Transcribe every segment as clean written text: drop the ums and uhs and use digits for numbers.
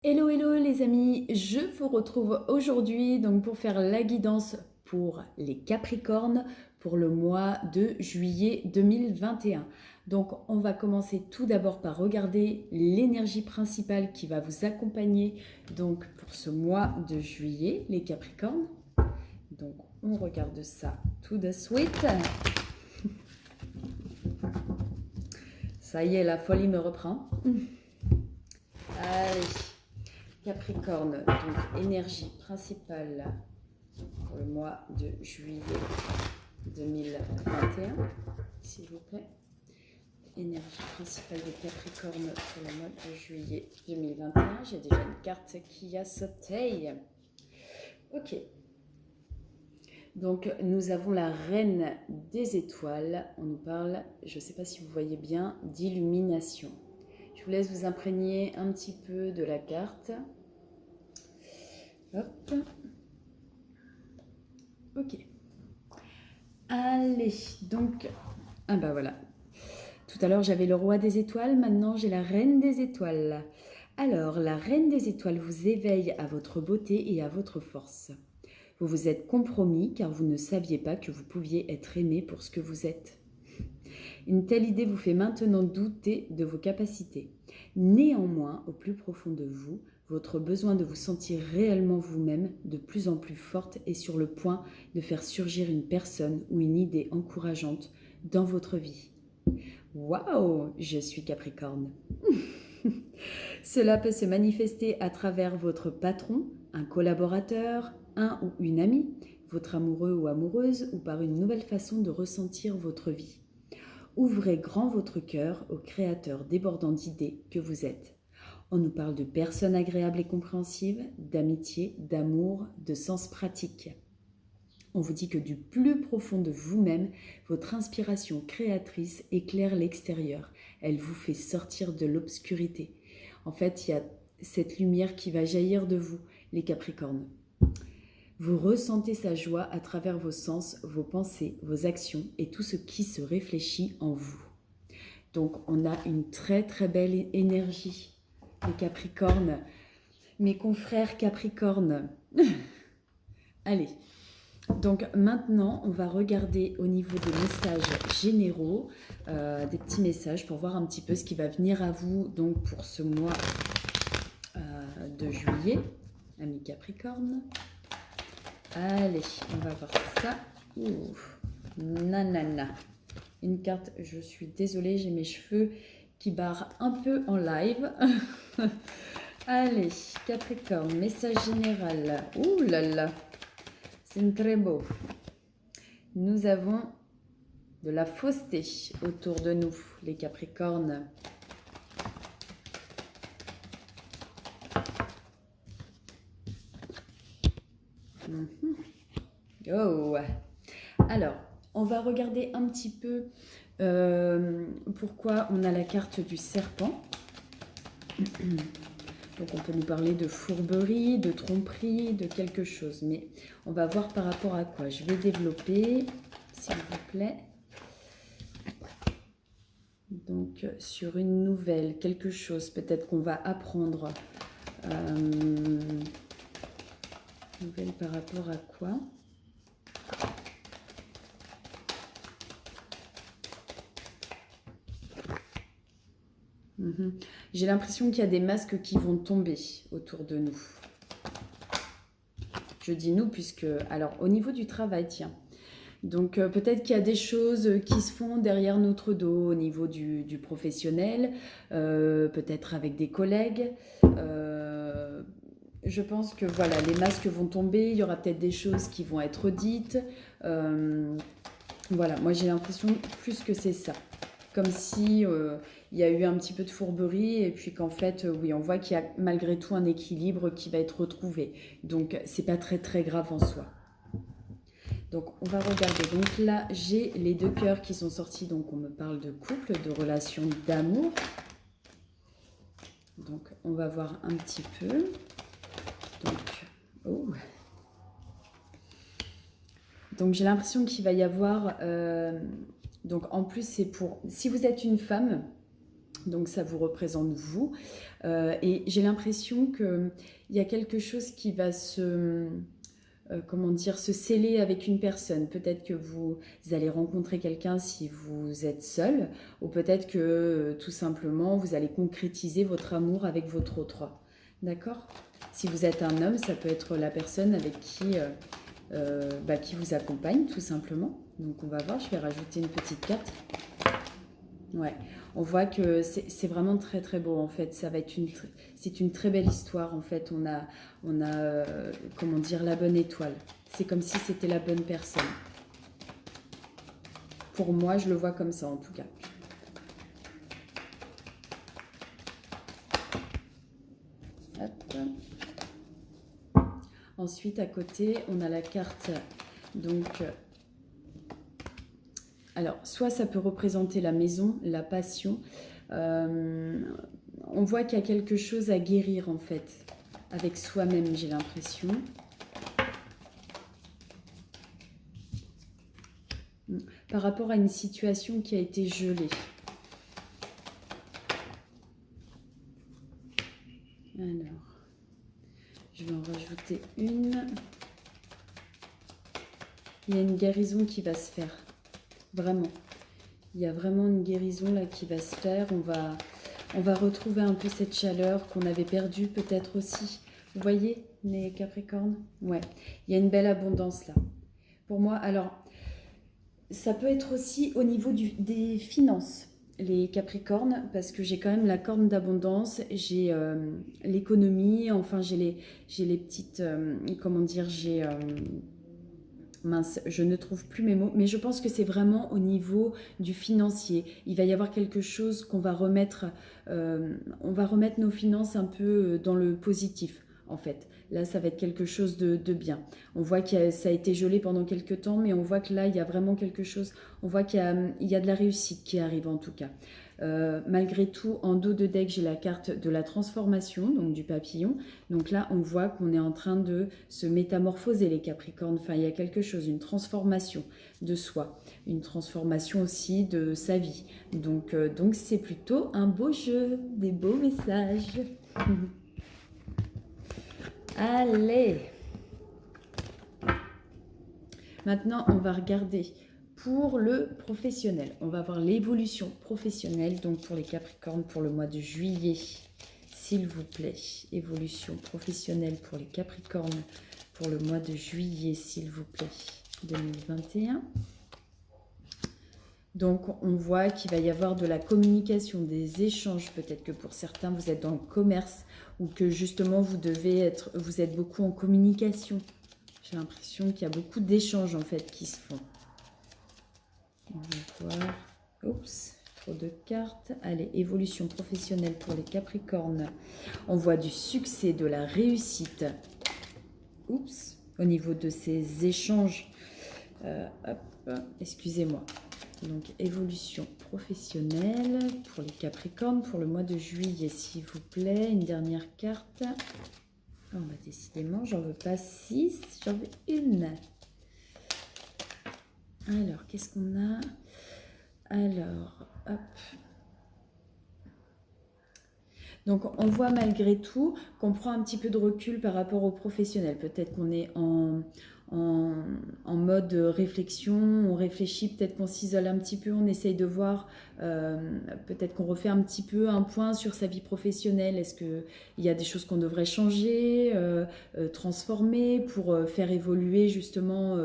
Hello, hello les amis, je vous retrouve aujourd'hui donc pour faire la guidance pour les Capricornes pour le mois de juillet 2021. Donc on va commencer tout d'abord par regarder l'énergie principale qui va vous accompagner donc pour ce mois de juillet les Capricornes. Donc on regarde ça tout de suite. Ça y est, la folie me reprend. Allez. Capricorne, donc énergie principale pour le mois de juillet 2021, s'il vous plaît. Énergie principale de Capricorne pour le mois de juillet 2021. J'ai déjà une carte qui a sauté. Ok. Donc nous avons la reine des étoiles. On nous parle, je ne sais pas si vous voyez bien, d'illumination. Je vous laisse vous imprégner un petit peu de la carte. Hop. Ok. Allez, donc... Ah bah voilà. Tout à l'heure, j'avais le roi des étoiles. Maintenant, j'ai la reine des étoiles. Alors, la reine des étoiles vous éveille à votre beauté et à votre force. Vous vous êtes compromis car vous ne saviez pas que vous pouviez être aimé pour ce que vous êtes. Une telle idée vous fait maintenant douter de vos capacités. Néanmoins, au plus profond de vous, votre besoin de vous sentir réellement vous-même, de plus en plus forte, est sur le point de faire surgir une personne ou une idée encourageante dans votre vie. Waouh, je suis Capricorne. Cela peut se manifester à travers votre patron, un collaborateur, un ou une amie, votre amoureux ou amoureuse, ou par une nouvelle façon de ressentir votre vie. Ouvrez grand votre cœur au créateur débordant d'idées que vous êtes. On nous parle de personnes agréables et compréhensives, d'amitié, d'amour, de sens pratique. On vous dit que du plus profond de vous-même, votre inspiration créatrice éclaire l'extérieur. Elle vous fait sortir de l'obscurité. En fait, il y a cette lumière qui va jaillir de vous, les Capricornes. Vous ressentez sa joie à travers vos sens, vos pensées, vos actions et tout ce qui se réfléchit en vous. Donc, on a une très très belle énergie, les Capricornes. Mes confrères Capricornes. Allez. Donc maintenant, on va regarder au niveau des messages généraux, des petits messages pour voir un petit peu ce qui va venir à vous donc pour ce mois de juillet, amis Capricorne. Allez, on va voir ça. Ouh, nanana. Une carte, je suis désolée, j'ai mes cheveux qui barrent un peu en live. Allez, Capricorne, message général. Ouh là là, c'est très beau. Nous avons de la fausseté autour de nous, les Capricornes. Oh. Alors, on va regarder un petit peu pourquoi on a la carte du serpent. Donc on peut nous parler de fourberie, de tromperie, de quelque chose. Mais on va voir par rapport à quoi. Je vais développer, s'il vous plaît. Donc sur une nouvelle, quelque chose peut-être qu'on va apprendre. Nouvelle par rapport à quoi ? J'ai l'impression qu'il y a des masques qui vont tomber autour de nous. Je dis nous puisque... Alors, au niveau du travail, tiens. Donc, peut-être qu'il y a des choses qui se font derrière notre dos au niveau du professionnel, peut-être avec des collègues. Je pense que voilà, les masques vont tomber, il y aura peut-être des choses qui vont être dites. Voilà, moi j'ai l'impression plus que c'est ça. Comme si il y a eu un petit peu de fourberie et puis qu'en fait, oui, on voit qu'il y a malgré tout un équilibre qui va être retrouvé. Donc, c'est pas très très grave en soi. Donc, on va regarder. Donc là, j'ai les deux cœurs qui sont sortis. Donc, on me parle de couple, de relation, d'amour. Donc, on va voir un petit peu. Donc, oh. Donc, j'ai l'impression qu'il va y avoir... donc, en plus, c'est pour... Si vous êtes une femme... Donc ça vous représente vous. Et j'ai l'impression qu'il y a quelque chose qui va comment dire, se sceller avec une personne. Peut-être que vous allez rencontrer quelqu'un si vous êtes seul, ou peut-être que tout simplement vous allez concrétiser votre amour avec votre autre. D'accord? Si vous êtes un homme, ça peut être la personne avec qui vous accompagne tout simplement. Donc on va voir, je vais rajouter une petite carte. Ouais, on voit que c'est vraiment très très beau en fait. Ça va être c'est une très belle histoire en fait. On a comment dire, la bonne étoile. C'est comme si c'était la bonne personne. Pour moi, je le vois comme ça en tout cas. Hop. Ensuite, à côté, on a la carte. Donc, alors, soit ça peut représenter la maison, la passion. On voit qu'il y a quelque chose à guérir en fait, avec soi-même, j'ai l'impression. Par rapport à une situation qui a été gelée. Alors, je vais en rajouter une. Il y a une guérison qui va se faire. Vraiment. Il y a vraiment une guérison là qui va se faire. On va retrouver un peu cette chaleur qu'on avait perdue peut-être aussi. Vous voyez, les Capricornes? Ouais. Il y a une belle abondance là. Pour moi, alors, ça peut être aussi au niveau des finances, les Capricornes, parce que j'ai quand même la corne d'abondance, j'ai l'économie, enfin j'ai les petites, comment dire, mince, je ne trouve plus mes mots, mais je pense que c'est vraiment au niveau du financier. Il va y avoir quelque chose qu'on va remettre, on va remettre nos finances un peu dans le positif, en fait. Là, ça va être quelque chose de bien. On voit que ça a été gelé pendant quelques temps, mais on voit que là, il y a vraiment quelque chose. On voit qu'il y a de la réussite qui arrive en tout cas. Malgré tout, en dos de deck, j'ai la carte de la transformation, donc du papillon. Donc là, on voit qu'on est en train de se métamorphoser, les Capricornes. Enfin, il y a quelque chose, une transformation de soi, une transformation aussi de sa vie. Donc c'est plutôt un beau jeu, des beaux messages. Allez. Maintenant, on va regarder pour le professionnel. On va voir l'évolution professionnelle, donc pour les Capricornes, pour le mois de juillet. S'il vous plaît, évolution professionnelle pour les Capricornes pour le mois de juillet, s'il vous plaît, 2021. Donc, on voit qu'il va y avoir de la communication, des échanges. Peut-être que pour certains, vous êtes dans le commerce ou que justement, vous êtes beaucoup en communication. J'ai l'impression qu'il y a beaucoup d'échanges en fait qui se font. On va voir. Oups, trop de cartes. Allez, évolution professionnelle pour les Capricornes. On voit du succès, de la réussite. Oups, au niveau de ces échanges. Excusez-moi. Donc, évolution professionnelle pour les Capricornes pour le mois de juillet, s'il vous plaît. Une dernière carte. Oh, bah, décidément, j'en veux pas 6, j'en veux une. Alors, qu'est-ce qu'on a? Alors, hop. Donc, on voit malgré tout qu'on prend un petit peu de recul par rapport aux professionnels. Peut-être qu'on est en mode réflexion, on réfléchit, peut-être qu'on s'isole un petit peu, on essaye de voir, peut-être qu'on refait un petit peu un point sur sa vie professionnelle. Est-ce qu'il y a des choses qu'on devrait changer, transformer pour faire évoluer justement,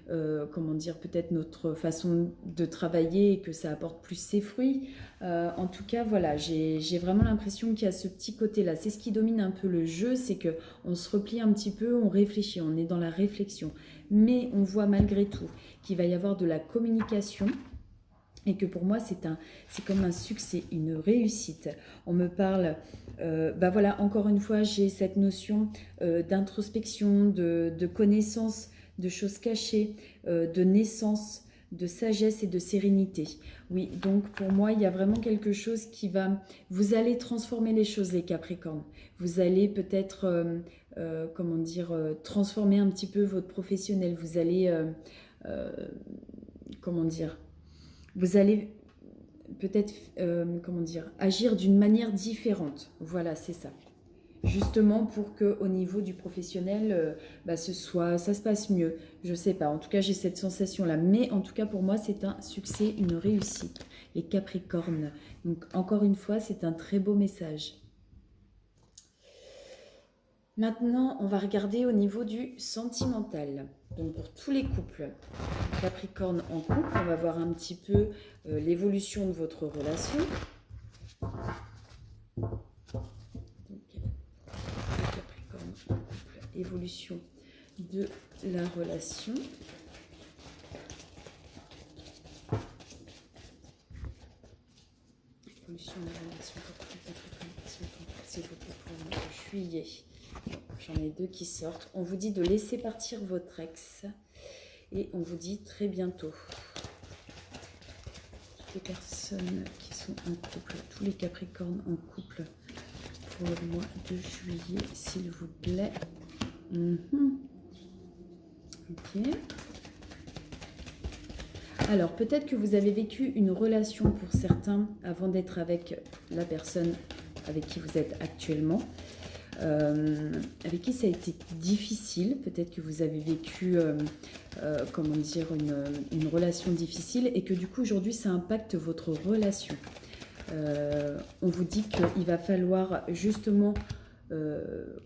comment dire, peut-être notre façon de travailler et que ça apporte plus ses fruits. En tout cas, voilà, j'ai vraiment l'impression qu'il y a ce petit côté-là. C'est ce qui domine un peu le jeu, c'est qu'on se replie un petit peu, on réfléchit, on est dans la réflexion. Mais on voit malgré tout qu'il va y avoir de la communication et que pour moi, c'est comme un succès, une réussite. On me parle, bah voilà, encore une fois, j'ai cette notion d'introspection, de connaissance, de choses cachées, de naissance, de sagesse et de sérénité. Oui, donc pour moi, il y a vraiment quelque chose qui va... Vous allez transformer les choses, les Capricornes. Vous allez peut-être, comment dire, transformer un petit peu votre professionnel. Vous allez, comment dire, vous allez peut-être, comment dire, agir d'une manière différente. Voilà, c'est ça. Justement pour que au niveau du professionnel, ça se passe mieux. Je sais pas, en tout cas j'ai cette sensation-là. Mais en tout cas pour moi c'est un succès, une réussite. Les Capricornes. Donc encore une fois c'est un très beau message. Maintenant on va regarder au niveau du sentimental. Donc pour tous les couples, Capricorne en couple, on va voir un petit peu l'évolution de votre relation. Évolution de la relation. Évolution de la relation. S'il vous plaît, pour le mois de juillet. J'en ai deux qui sortent. On vous dit de laisser partir votre ex. Et on vous dit très bientôt. Toutes les personnes qui sont en couple, tous les Capricornes en couple pour le mois de juillet, s'il vous plaît. Ok. Alors, peut-être que vous avez vécu une relation pour certains avant d'être avec la personne avec qui vous êtes actuellement, avec qui ça a été difficile. Peut-être que vous avez vécu, comment dire, une relation difficile et que du coup, aujourd'hui, ça impacte votre relation. On vous dit qu'il va falloir justement,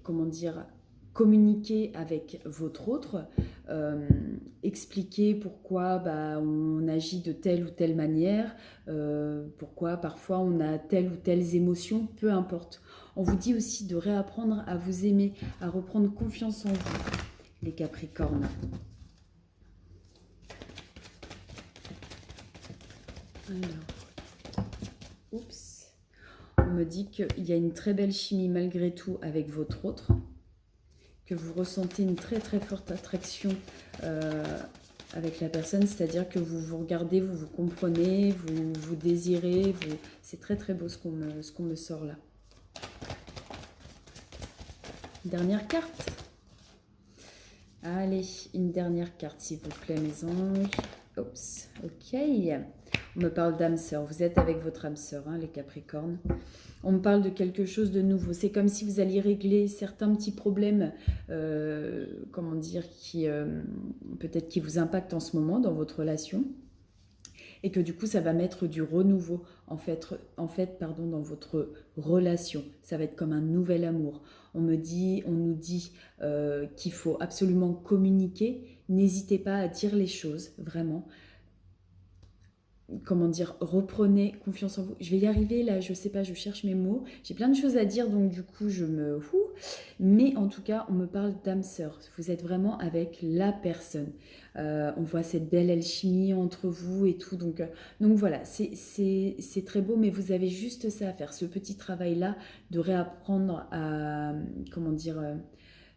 comment dire, communiquer avec votre autre, expliquer pourquoi on agit de telle ou telle manière, pourquoi parfois on a telle ou telle émotion, peu importe. On vous dit aussi de réapprendre à vous aimer, à reprendre confiance en vous, les Capricornes. Alors, oups, on me dit qu'il y a une très belle chimie malgré tout avec votre autre, que vous ressentez une très très forte attraction avec la personne, c'est-à-dire que vous vous regardez, vous vous comprenez, vous vous désirez, c'est très très beau ce qu'on me sort là. Dernière carte. Allez, une dernière carte s'il vous plaît mes anges. Oups, ok. On me parle d'âme sœur, vous êtes avec votre âme sœur, hein, les Capricornes. On me parle de quelque chose de nouveau. C'est comme si vous alliez régler certains petits problèmes, comment dire, qui peut-être qui vous impactent en ce moment dans votre relation. Et que du coup, ça va mettre du renouveau, en fait, dans votre relation. Ça va être comme un nouvel amour. On nous dit qu'il faut absolument communiquer. N'hésitez pas à dire les choses, vraiment. Comment dire, reprenez confiance en vous. Je vais y arriver là, je sais pas, je cherche mes mots. J'ai plein de choses à dire, donc du coup, je me... Mais en tout cas, on me parle d'âme sœur. Vous êtes vraiment avec la personne. On voit cette belle alchimie entre vous et tout. Donc voilà, c'est très beau, mais vous avez juste ça à faire. Ce petit travail-là de réapprendre à... Comment dire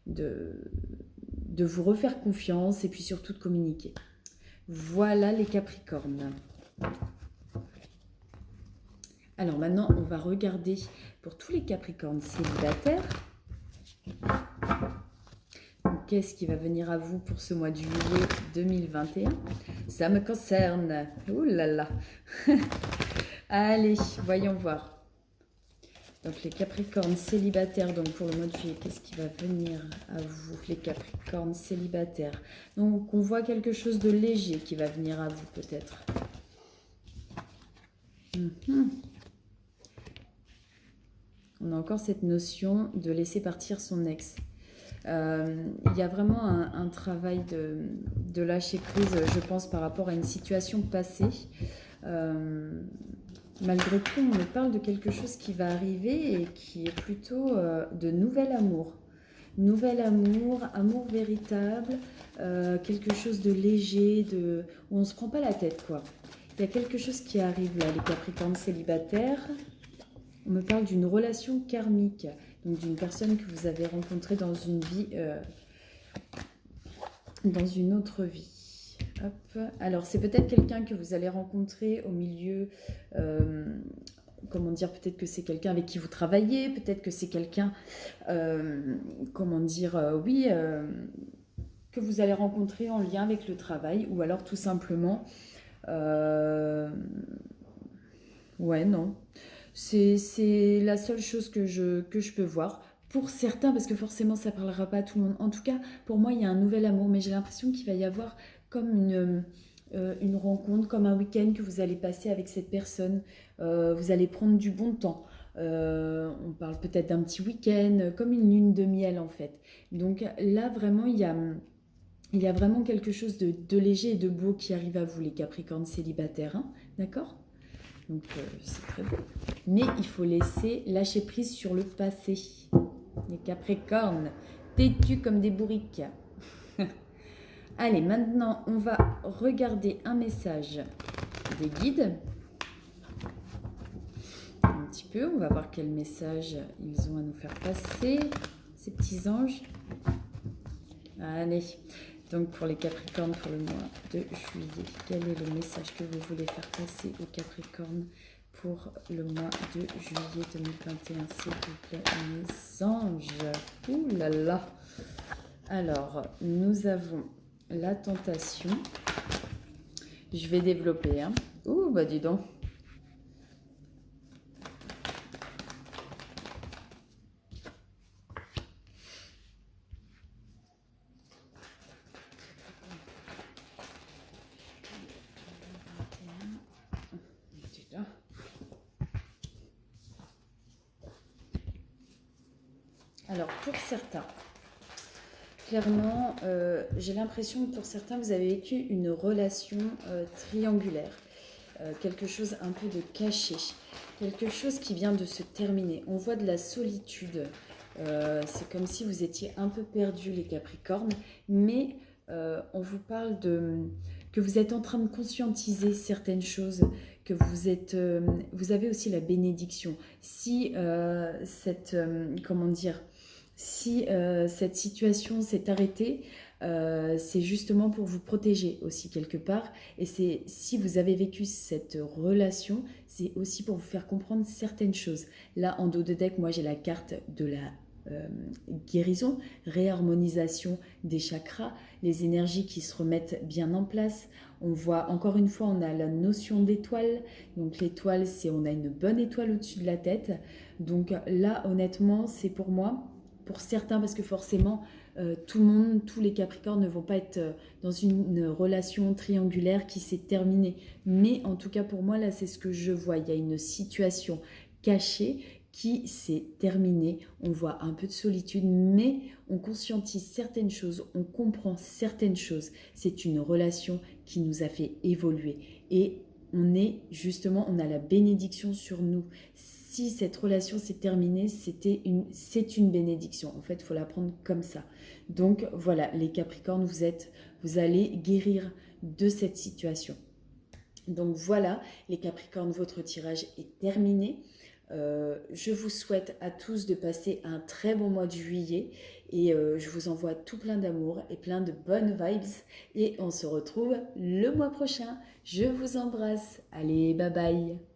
de vous refaire confiance et puis surtout de communiquer. Voilà les Capricornes. Alors maintenant, on va regarder pour tous les Capricornes célibataires. Qu'est-ce qui va venir à vous pour ce mois de juillet 2021? Ça me concerne. Ouh là là. Allez, voyons voir. Donc les Capricornes célibataires, donc pour le mois de juillet, qu'est-ce qui va venir à vous, les Capricornes célibataires? Donc on voit quelque chose de léger qui va venir à vous peut-être. On a encore cette notion de laisser partir son ex. Il y a vraiment un travail de lâcher prise, je pense, par rapport à une situation passée. Malgré tout, on me parle de quelque chose qui va arriver et qui est plutôt de nouvel amour. Nouvel amour, amour véritable, quelque chose de léger, où on ne se prend pas la tête, quoi. Il y a quelque chose qui arrive là, les Capricornes célibataires. On me parle d'une relation karmique, donc d'une personne que vous avez rencontrée dans une vie, dans une autre vie. Hop. Alors, c'est peut-être quelqu'un que vous allez rencontrer au milieu, comment dire, peut-être que c'est quelqu'un avec qui vous travaillez, peut-être que c'est quelqu'un, comment dire, que vous allez rencontrer en lien avec le travail, ou alors tout simplement... Ouais, non. C'est la seule chose que je peux voir. Pour certains, parce que forcément ça parlera pas à tout le monde. En tout cas, pour moi, il y a un nouvel amour, mais j'ai l'impression qu'il va y avoir comme une rencontre, comme un week-end que vous allez passer avec cette personne. Vous allez prendre du bon temps. On parle peut-être d'un petit week-end, comme une lune de miel en fait. Donc là, vraiment, il y a vraiment quelque chose de léger et de beau qui arrive à vous, les Capricornes célibataires. Hein, d'accord? Donc c'est très beau. Mais il faut laisser lâcher prise sur le passé. Les Capricornes, têtus comme des bourriques. Allez, maintenant on va regarder un message des guides. Un petit peu, on va voir quel message ils ont à nous faire passer, ces petits anges. Allez, donc pour les Capricornes pour le mois de juillet, quel est le message que vous voulez faire passer aux Capricornes pour le mois de juillet 2021, s'il vous plaît, mes anges? Ouh là là. Alors, nous avons la tentation. Je vais développer. Hein. Ouh, bah dis donc. Alors, pour certains, clairement, j'ai l'impression que pour certains, vous avez vécu une relation triangulaire. Quelque chose un peu de caché. Quelque chose qui vient de se terminer. On voit de la solitude. C'est comme si vous étiez un peu perdus, les Capricornes. Mais on vous parle que vous êtes en train de conscientiser certaines choses. Que vous avez aussi la bénédiction. Si comment dire, si cette situation s'est arrêtée, c'est justement pour vous protéger aussi quelque part. Et c'est si vous avez vécu cette relation, c'est aussi pour vous faire comprendre certaines choses. Là, en dos de deck, moi j'ai la carte de la guérison, réharmonisation des chakras, les énergies qui se remettent bien en place. On voit, encore une fois, on a la notion d'étoile. Donc l'étoile, c'est on a une bonne étoile au-dessus de la tête. Donc là, honnêtement, c'est pour moi, pour certains, parce que forcément, tout le monde, tous les Capricornes ne vont pas être dans une relation triangulaire qui s'est terminée. Mais en tout cas, pour moi, là, c'est ce que je vois. Il y a une situation cachée qui s'est terminée. On voit un peu de solitude, mais on conscientise certaines choses, on comprend certaines choses. C'est une relation qui nous a fait évoluer. Et on est justement, on a la bénédiction sur nous. Si cette relation s'est terminée, c'est une bénédiction. En fait, il faut la prendre comme ça. Donc voilà, les Capricornes, vous allez guérir de cette situation. Donc voilà, les Capricornes, votre tirage est terminé. Je vous souhaite à tous de passer un très bon mois de juillet et je vous envoie tout plein d'amour et plein de bonnes vibes et on se retrouve le mois prochain. Je vous embrasse. Allez, bye bye.